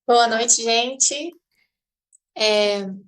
Boa noite, gente.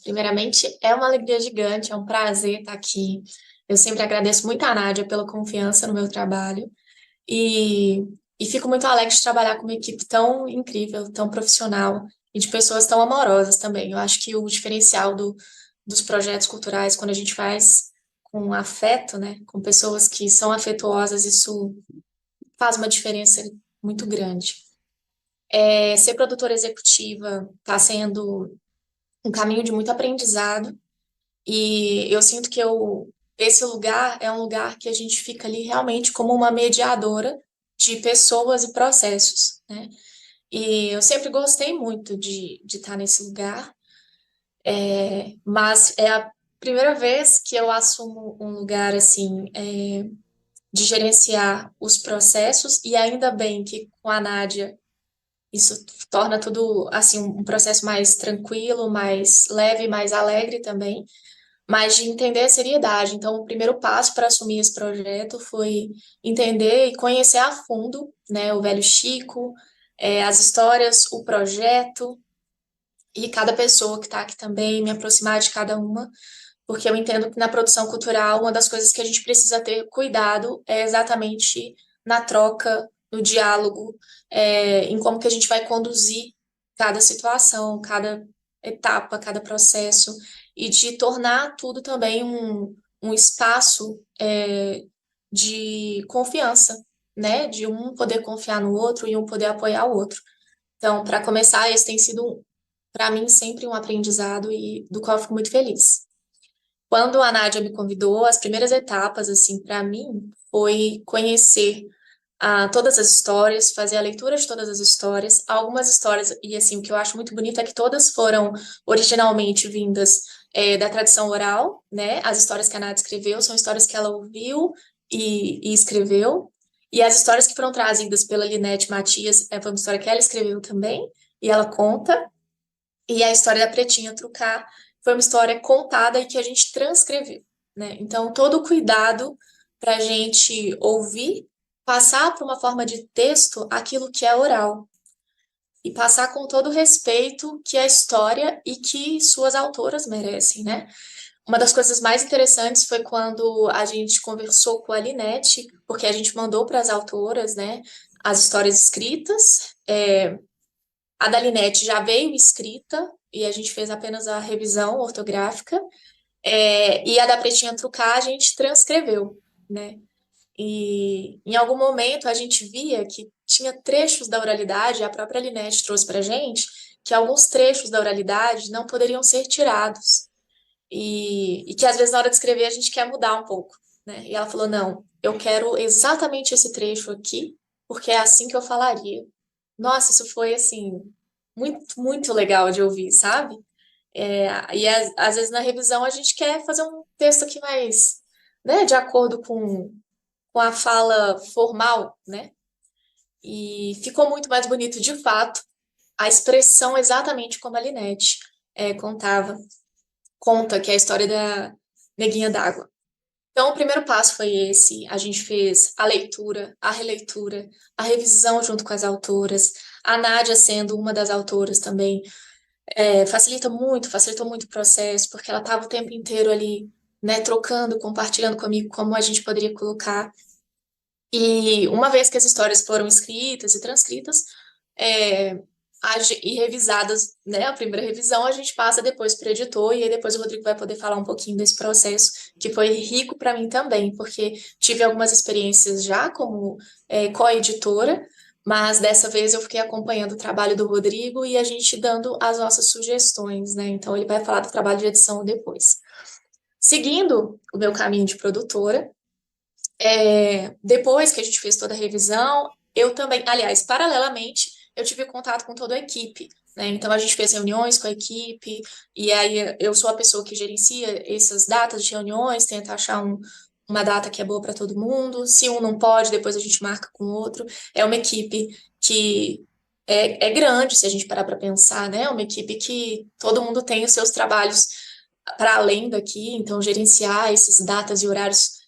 Primeiramente, é uma alegria gigante, é um prazer estar aqui. Eu sempre agradeço muito a Nádia pela confiança no meu trabalho e, e fico muito alegre de trabalhar com uma equipe tão incrível, tão profissional e de pessoas tão amorosas também. Eu acho que o diferencial dos projetos culturais, quando a gente faz com afeto, né, com pessoas que são afetuosas, isso faz uma diferença muito grande. Ser produtora executiva está sendo um caminho de muito aprendizado e eu sinto que esse lugar é um lugar que a gente fica ali realmente como uma mediadora de pessoas e processos, né? E eu sempre gostei muito de estar nesse lugar, mas é a primeira vez que eu assumo um lugar assim, de gerenciar os processos e ainda bem que com a Nádia isso torna tudo assim um processo mais tranquilo, mais leve, mais alegre também, mas de entender a seriedade. Então, o primeiro passo para assumir esse projeto foi entender e conhecer a fundo, né, o velho Chico, as histórias, o projeto e cada pessoa que está aqui também, me aproximar de cada uma, porque eu entendo que na produção cultural uma das coisas que a gente precisa ter cuidado é exatamente na troca, no diálogo, em como que a gente vai conduzir cada situação, cada etapa, cada processo, e de tornar tudo também um espaço de confiança, né? De um poder confiar no outro e um poder apoiar o outro. Então, para começar, esse tem sido, para mim, sempre um aprendizado e do qual eu fico muito feliz. Quando a Nádia me convidou, as primeiras etapas, assim, para mim, foi conhecer todas as histórias, fazer a leitura de todas as histórias. Algumas histórias, e assim, o que eu acho muito bonito é que todas foram originalmente vindas da tradição oral, né? As histórias que a Nádia escreveu são histórias que ela ouviu e escreveu. E as histórias que foram trazidas pela Linete Matias foi uma história que ela escreveu também, e ela conta. E a história da Pretinha Trucar foi uma história contada e que a gente transcreveu, né? Então, todo o cuidado para a gente ouvir, passar para uma forma de texto aquilo que é oral e passar com todo o respeito que a história e que suas autoras merecem, né? Uma das coisas mais interessantes foi quando a gente conversou com a Linete, porque a gente mandou para as autoras, né, as histórias escritas. A da Linete já veio escrita e a gente fez apenas a revisão ortográfica, e a da Pretinha Trucar a gente transcreveu, né? E em algum momento a gente via que tinha trechos da oralidade, a própria Linete trouxe para a gente, que alguns trechos da oralidade não poderiam ser tirados. E que às vezes na hora de escrever a gente quer mudar um pouco, né? E ela falou: não, eu quero exatamente esse trecho aqui, porque é assim que eu falaria. Nossa, isso foi assim, muito, muito legal de ouvir, sabe? E às vezes na revisão a gente quer fazer um texto aqui mais, né, de acordo com a fala formal, né? E ficou muito mais bonito de fato a expressão exatamente como a Linette contava, conta, que é a história da Neguinha d'Água. Então, o primeiro passo foi esse. A gente fez a leitura, a releitura, a revisão junto com as autoras. A Nádia, sendo uma das autoras também, facilitou muito o processo, porque ela estava o tempo inteiro ali, né, trocando, compartilhando comigo como a gente poderia colocar. E uma vez que as histórias foram escritas e transcritas, é, e revisadas, né, a primeira revisão, a gente passa depois para o editor, e aí depois o Rodrigo vai poder falar um pouquinho desse processo, que foi rico para mim também, porque tive algumas experiências já como co-editora, mas dessa vez eu fiquei acompanhando o trabalho do Rodrigo e a gente dando as nossas sugestões, né? Então ele vai falar do trabalho de edição depois. Seguindo o meu caminho de produtora, depois que a gente fez toda a revisão, eu também, aliás, paralelamente, eu tive contato com toda a equipe, né? Então a gente fez reuniões com a equipe, e aí eu sou a pessoa que gerencia essas datas de reuniões, tenta achar uma data que é boa para todo mundo. Se um não pode, depois a gente marca com o outro. É uma equipe que é grande, se a gente parar para pensar, né? É uma equipe que todo mundo tem os seus trabalhos para além daqui, então gerenciar essas datas e horários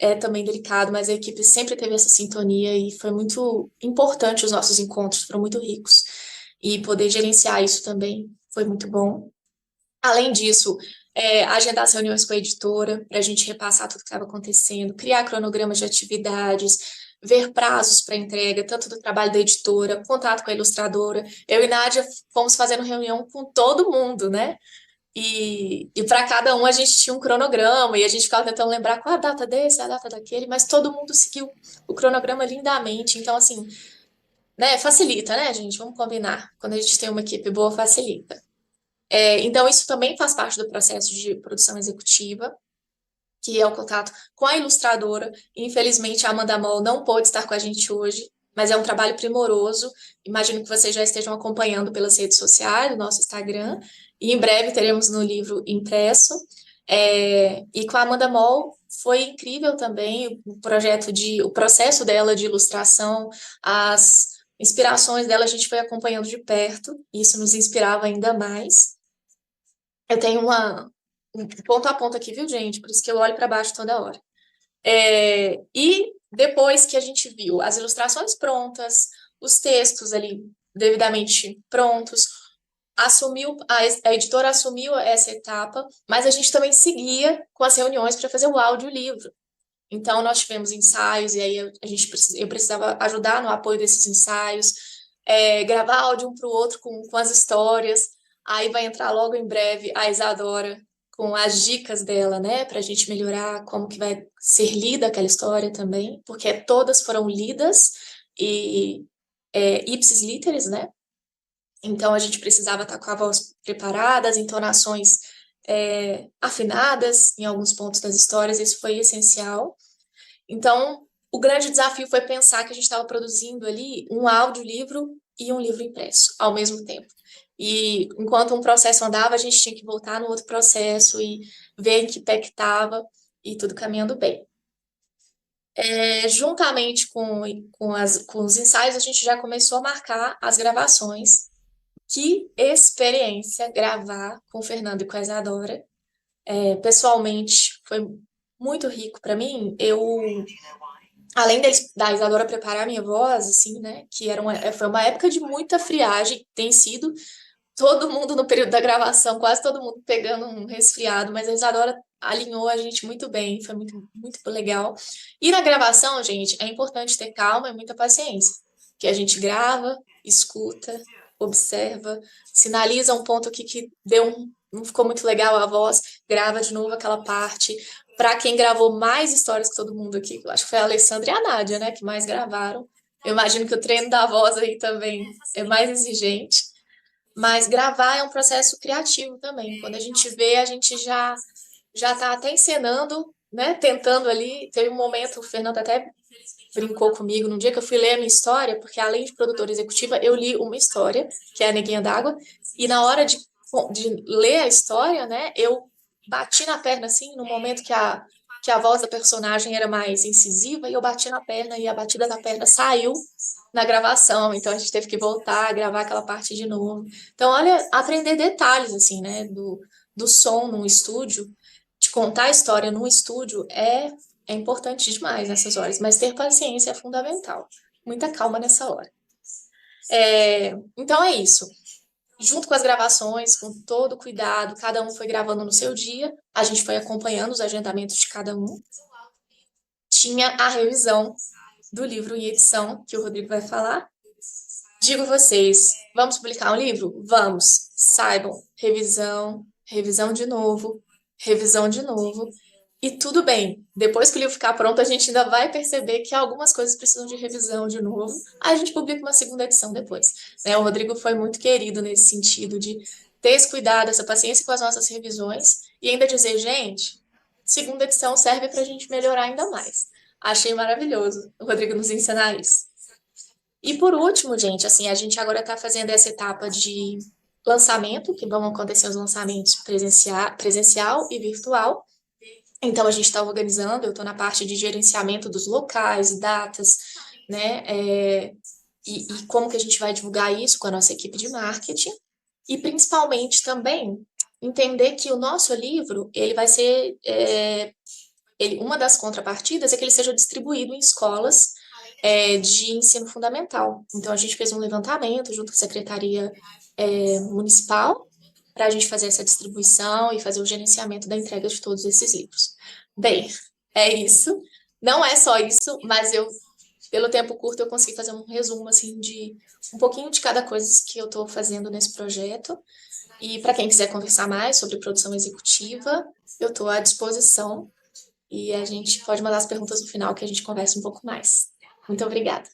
é também delicado, mas a equipe sempre teve essa sintonia e foi muito importante os nossos encontros, foram muito ricos. e poder gerenciar isso também foi muito bom. Além disso, agendar as reuniões com a editora para a gente repassar tudo que estava acontecendo, criar cronogramas de atividades, ver prazos para entrega, tanto do trabalho da editora, contato com a ilustradora. Eu e Nádia fomos fazendo reunião com todo mundo, né? E para cada um a gente tinha um cronograma e a gente ficava tentando lembrar qual a data desse, a data daquele, mas todo mundo seguiu o cronograma lindamente. Então, assim, né, facilita, né, gente? Vamos combinar. Quando a gente tem uma equipe boa, facilita. Então, isso também faz parte do processo de produção executiva, que é o contato com a ilustradora. Infelizmente, a Amanda Moll não pôde estar com a gente hoje, mas é um trabalho primoroso. Imagino que vocês já estejam acompanhando pelas redes sociais, no nosso Instagram, e em breve teremos no livro impresso. E com a Amanda Moll foi incrível também o processo dela de ilustração, as inspirações dela, a gente foi acompanhando de perto, e isso nos inspirava ainda mais. Eu tenho um ponto a ponto aqui, viu, gente? Por isso que eu olho para baixo toda hora. E depois que a gente viu as ilustrações prontas, os textos ali devidamente prontos, a editora assumiu essa etapa, mas a gente também seguia com as reuniões para fazer o audiolivro. Então, nós tivemos ensaios, e aí eu precisava ajudar no apoio desses ensaios, gravar áudio um para o outro com as histórias. Aí vai entrar logo em breve a Isadora com as dicas dela, né, para a gente melhorar como que vai ser lida aquela história também, porque todas foram lidas e ipsis literis, né? Então a gente precisava estar com a voz preparada, as entonações afinadas em alguns pontos das histórias, isso foi essencial. Então, o grande desafio foi pensar que a gente estava produzindo ali um audiolivro e um livro impresso ao mesmo tempo. E enquanto um processo andava, a gente tinha que voltar no outro processo e ver em que pé que estava e tudo caminhando bem. Juntamente com os ensaios, a gente já começou a marcar as gravações. Que experiência gravar com o Fernando e com a Isadora. Pessoalmente, foi muito rico para mim. Além da Isadora preparar a minha voz, assim, né? Que foi uma época de muita friagem, tem sido todo mundo no período da gravação, quase todo mundo pegando um resfriado, mas a Isadora alinhou a gente muito bem, foi muito, muito legal. E na gravação, gente, é importante ter calma e muita paciência, que a gente grava, escuta, observa, sinaliza um ponto aqui que não ficou muito legal a voz, grava de novo aquela parte. Para quem gravou mais histórias que todo mundo aqui, eu acho que foi a Alessandra e a Nádia, né, que mais gravaram. Eu imagino que o treino da voz aí também é mais exigente. Mas gravar é um processo criativo também. Quando a gente vê, a gente já está até encenando, né? Tentando ali. Teve um momento, o Fernando até brincou comigo no dia que eu fui ler a minha história, porque além de produtora executiva, eu li uma história, que é a Neguinha d'Água, e na hora de ler a história, né? Eu bati na perna assim, no momento que a voz da personagem era mais incisiva, e eu bati na perna, e a batida da perna saiu na gravação, então a gente teve que voltar a gravar aquela parte de novo. Então, olha, aprender detalhes, assim, né, do som num estúdio, de contar a história num estúdio é importante demais nessas horas, mas ter paciência é fundamental. Muita calma nessa hora. Então é isso. Junto com as gravações, com todo cuidado, cada um foi gravando no seu dia, a gente foi acompanhando os agendamentos de cada um. Tinha a revisão do livro em edição, que o Rodrigo vai falar. Digo vocês, vamos publicar um livro? Vamos. Saibam, revisão, revisão de novo. E tudo bem, depois que o livro ficar pronto, a gente ainda vai perceber que algumas coisas precisam de revisão de novo. Aí a gente publica uma segunda edição depois. Né? O Rodrigo foi muito querido nesse sentido de ter esse cuidado, essa paciência com as nossas revisões e ainda dizer, gente, segunda edição serve para a gente melhorar ainda mais. Achei maravilhoso o Rodrigo nos ensinar isso. E por último, gente, assim, a gente agora está fazendo essa etapa de lançamento, que vão acontecer os lançamentos presencial e virtual. Então, a gente está organizando, eu estou na parte de gerenciamento dos locais, datas, né? E como que a gente vai divulgar isso com a nossa equipe de marketing. E principalmente também entender que o nosso livro, ele vai ser... uma das contrapartidas é que ele seja distribuído em escolas de ensino fundamental. Então, a gente fez um levantamento junto com a Secretaria Municipal para a gente fazer essa distribuição e fazer o gerenciamento da entrega de todos esses livros. Bem, é isso. Não é só isso, mas pelo tempo curto, eu consegui fazer um resumo assim de um pouquinho de cada coisa que eu estou fazendo nesse projeto. E para quem quiser conversar mais sobre produção executiva, eu estou à disposição e a gente pode mandar as perguntas no final que a gente conversa um pouco mais. Muito obrigada.